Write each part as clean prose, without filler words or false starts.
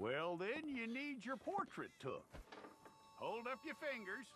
Well, then you need your portrait took. Hold up your fingers.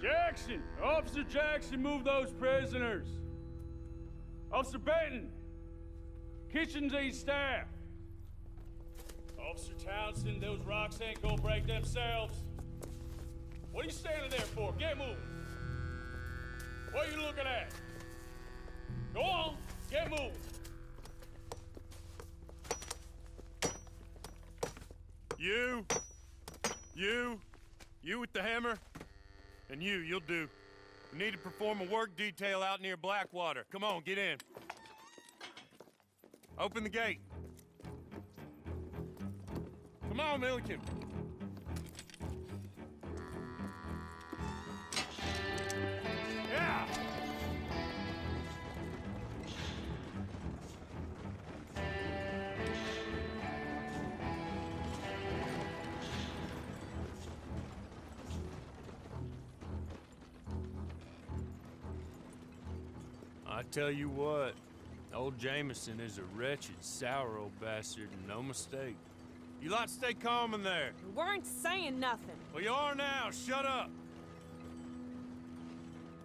Jackson! Officer Jackson, move those prisoners! Officer Benton! Kitchens aid staff! Officer Townsend, those rocks ain't gonna break themselves. What are you standing there for? Get moving! What are you looking at? Go on, get moving! You with the hammer? And you'll do. We need to perform a work detail out near Blackwater. Come on, get in. Open the gate. Come on, Milliken. Yeah! I tell you what, old Jameson is a wretched, sour old bastard, and no mistake. You lot stay calm in there. We weren't saying nothing. Well, you are now. Shut up.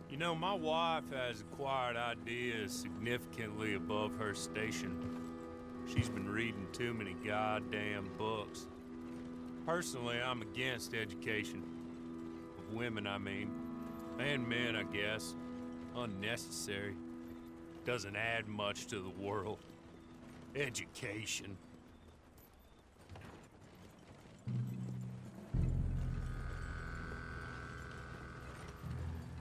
You know, my wife has acquired ideas significantly above her station. She's been reading too many goddamn books. Personally, I'm against education. Of women, I mean. And men, I guess. Unnecessary. Doesn't add much to the world. Education.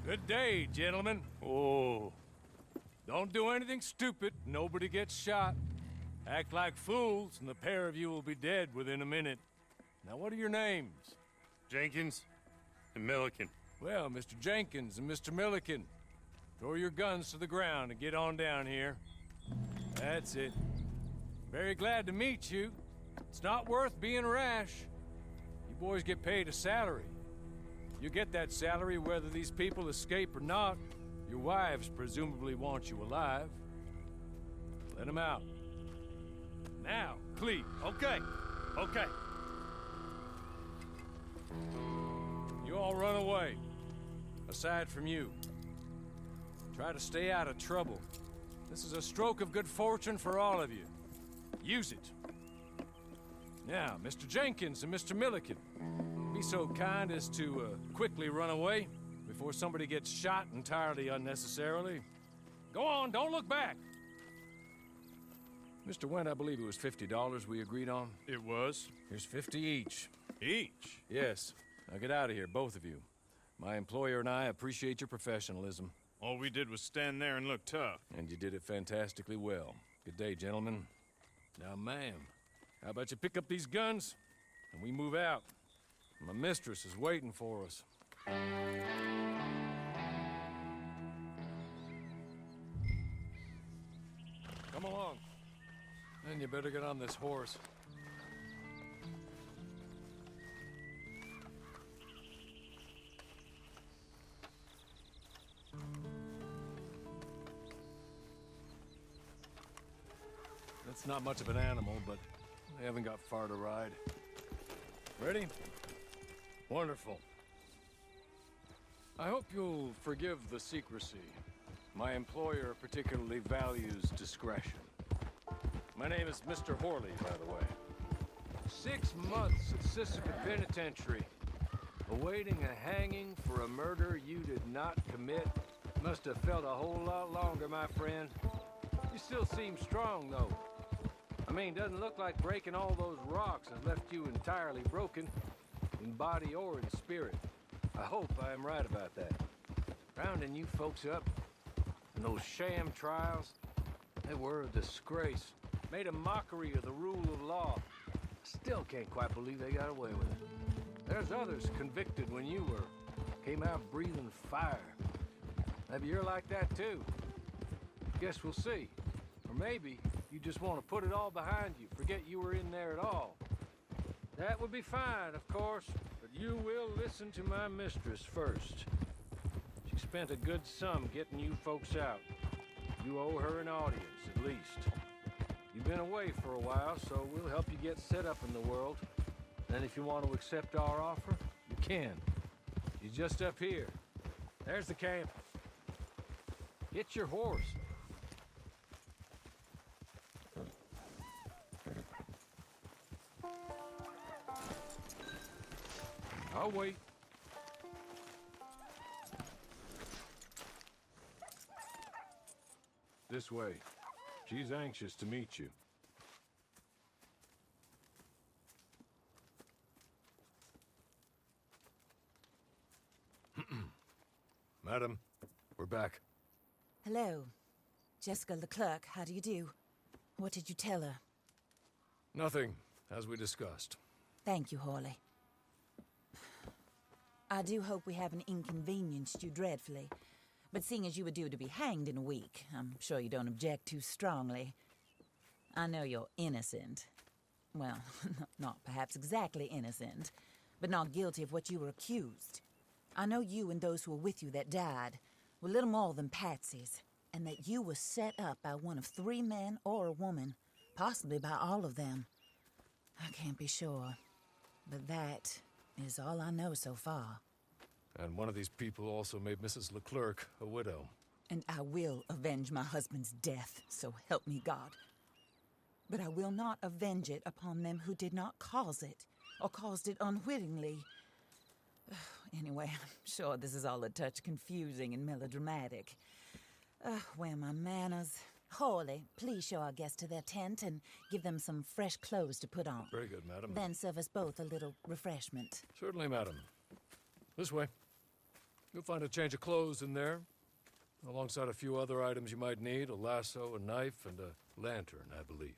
Good day, gentlemen. Oh. Don't do anything stupid. Nobody gets shot. Act like fools, and the pair of you will be dead within a minute. Now, what are your names? Jenkins and Milliken. Well, Mr. Jenkins and Mr. Milliken, throw your guns to the ground and get on down here. That's it. Very glad to meet you. It's not worth being rash. You boys get paid a salary. You get that salary whether these people escape or not. Your wives presumably want you alive. Let them out. Now, Cleve. Okay. You all run away. Aside from you. Try to stay out of trouble. This is a stroke of good fortune for all of you. Use it. Now, Mr. Jenkins and Mr. Milliken, be so kind as to quickly run away before somebody gets shot entirely unnecessarily. Go on, don't look back. Mr. Wendt, I believe it was $50 we agreed on. It was. Here's 50 each. Each? Yes. Now get out of here, both of you. My employer and I appreciate your professionalism. All we did was stand there and look tough. And you did it fantastically well. Good day, gentlemen. Now, ma'am, how about you pick up these guns, and we move out? My mistress is waiting for us. Come along. Then you better get on this horse. That's not much of an animal, but they haven't got far to ride. Ready? Wonderful. I hope you'll forgive the secrecy. My employer particularly values discretion. My name is Mr. Horley, by the way. 6 months at Sissica Penitentiary, awaiting a hanging for a murder you did not commit. Must have felt a whole lot longer, my friend. You still seem strong, though. I mean, doesn't look like breaking all those rocks has left you entirely broken, in body or in spirit. I hope I am right about that. Rounding you folks up, and those sham trials, they were a disgrace. Made a mockery of the rule of law. Still can't quite believe they got away with it. There's others convicted when you were. Came out breathing fire. Maybe you're like that too. Guess we'll see. Or maybe you just want to put it all behind you, forget you were in there at all. That would be fine, of course, but you will listen to my mistress first. She spent a good sum getting you folks out. You owe her an audience, at least. You've been away for a while, so we'll help you get set up in the world. And if you want to accept our offer, you can. She's just up here. There's the camp. Get your horse. I'll wait. This way. She's anxious to meet you. Madam, we're back. Hello. Jessica Leclerc, how do you do? What did you tell her? Nothing, as we discussed. Thank you, Hawley. I do hope we haven't inconvenienced you dreadfully. But seeing as you were due to be hanged in a week, I'm sure you don't object too strongly. I know you're innocent. Well, not perhaps exactly innocent, but not guilty of what you were accused. I know you and those who were with you that died were little more than patsies, and that you were set up by one of 3 men or a woman, possibly by all of them. I can't be sure, but that is all I know so far. And one of these people also made Mrs. Leclerc a widow. And I will avenge my husband's death, so help me God. But I will not avenge it upon them who did not cause it, or caused it unwittingly. Anyway, I'm sure this is all a touch confusing and melodramatic. Where are my manners? Hawley, please show our guests to their tent and give them some fresh clothes to put on. Very good, madam. Then serve us both a little refreshment. Certainly, madam. This way. You'll find a change of clothes in there, alongside a few other items you might need, a lasso, a knife, and a lantern, I believe.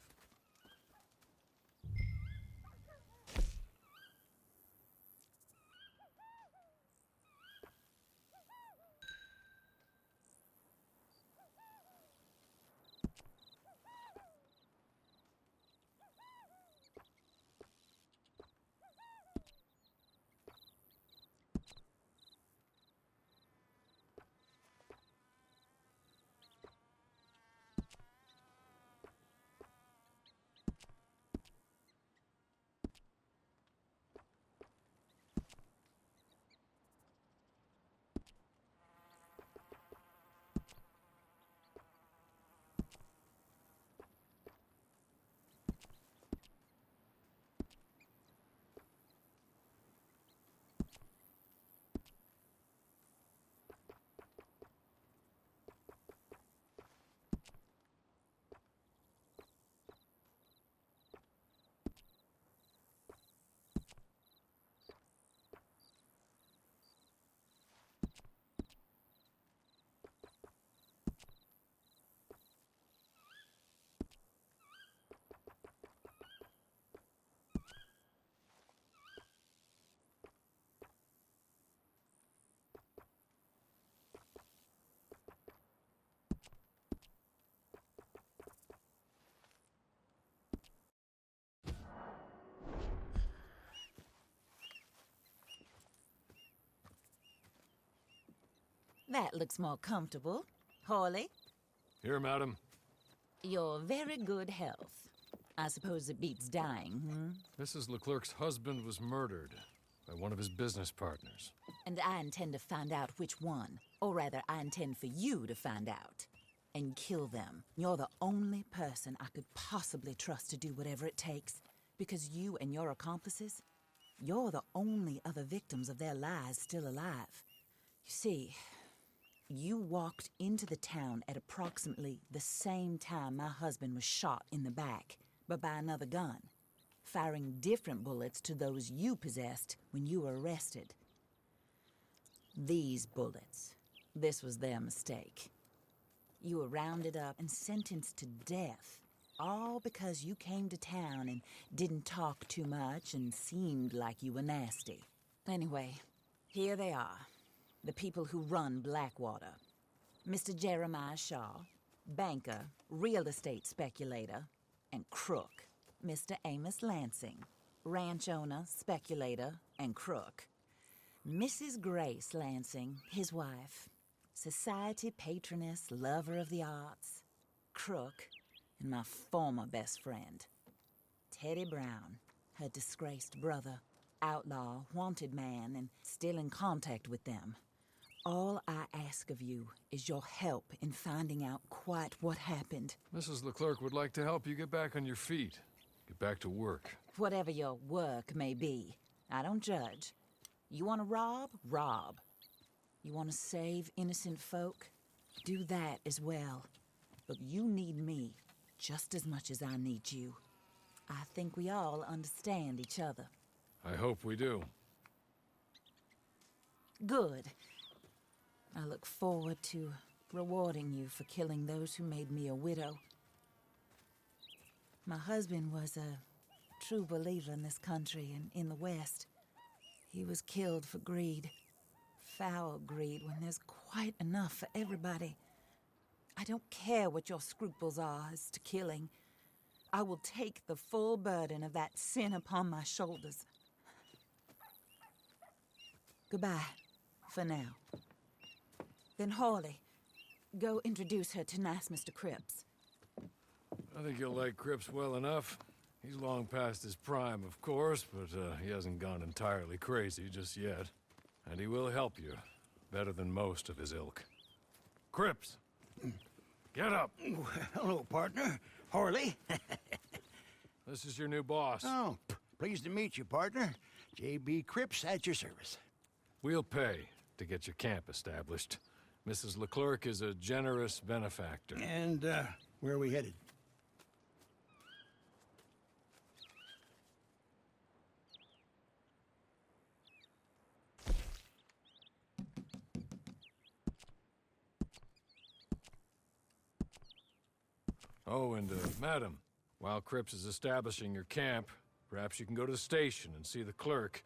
That looks more comfortable. Hawley, Here, madam. you're very good health. I suppose it beats dying, Mrs. Leclerc's husband was murdered by one of his business partners. And I intend to find out which one. Or rather, I intend for you to find out. And kill them. You're the only person I could possibly trust to do whatever it takes. Because you and your accomplices, you're the only other victims of their lies still alive. You see, you walked into the town at approximately the same time my husband was shot in the back, but by another gun, firing different bullets to those you possessed when you were arrested. These bullets, this was their mistake. You were rounded up and sentenced to death, all because you came to town and didn't talk too much and seemed like you were nasty. Anyway, here they are, the people who run Blackwater. Mr. Jeremiah Shaw, banker, real estate speculator, and crook. Mr. Amos Lansing, ranch owner, speculator, and crook. Mrs. Grace Lansing, his wife, society patroness, lover of the arts, crook, and my former best friend. Teddy Brown, her disgraced brother, outlaw, wanted man, and still in contact with them. All I ask of you is your help in finding out quite what happened. Mrs. Leclerc would like to help you get back on your feet. Get back to work. Whatever your work may be, I don't judge. You want to rob? Rob. You want to save innocent folk? Do that as well. But you need me just as much as I need you. I think we all understand each other. I hope we do. Good. I look forward to rewarding you for killing those who made me a widow. My husband was a true believer in this country and in the West. He was killed for greed. Foul greed when there's quite enough for everybody. I don't care what your scruples are as to killing. I will take the full burden of that sin upon my shoulders. Goodbye, for now. Then Hawley, go introduce her to nice Mr. Cripps. I think you'll like Cripps well enough. He's long past his prime, of course, but he hasn't gone entirely crazy just yet. And he will help you, better than most of his ilk. Cripps! Get up! Hello, partner. Harley. This is your new boss. Oh, pleased to meet you, partner. J.B. Cripps at your service. We'll pay to get your camp established. Mrs. Leclerc is a generous benefactor. And, where are we headed? Oh, and, madam, while Cripps is establishing your camp, perhaps you can go to the station and see the clerk,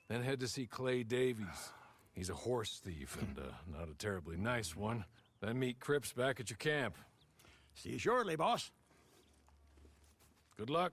then head to see Clay Davies. He's a horse thief and, not a terribly nice one. Then meet Cripps back at your camp. See you shortly, boss. Good luck.